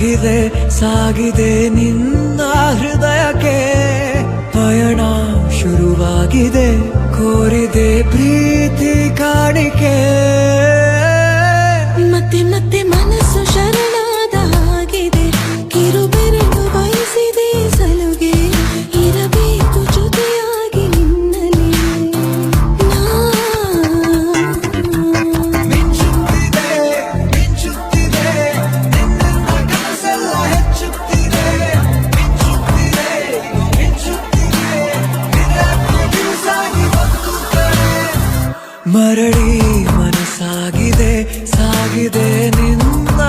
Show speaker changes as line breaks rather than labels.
ಸಾಗಿದೆ ಸಾಗಿದೆ ನಿನ್ನ ಹೃದಯಕ್ಕೆ ಪಯಣ ಶುರುವಾಗಿದೆ ಕೋರಿದೆ ಪ್ರೀತಿ ಕಾಣಿಕೆ
ಮತ್ತೆ ಮತ್ತೆ ಮನಸ್ಸು ಶರಣಾದ ಹಾಗಿದೆ ಕಿರುಬೆರಳು ಬಯಸಿದೆ ಸಲುಗೆ ಇರಬೇಕು ಜೊತೆಯಾಗಿ ನಿನ್ನಲ್ಲಿ
ಮಿಂಚುತ್ತಿದೆ ಮಿಂಚುತ್ತಿದೆ ನಿನ್ನ ಕನಸೆಲ್ಲ ಹೆಚ್ಚುತ್ತಿದೆ ಮಿಂಚುತ್ತಿದೆ ಮಿಂಚುತ್ತಿದೆ ನಿನ್ನ ದಿವಸಾಗಿ ಬದುಕುತ್ತದೆ ಮರಳಿ ಮನಸ್ಸಾಗಿದೆ ಸಾಗಿದೆ ನಿನ್ನ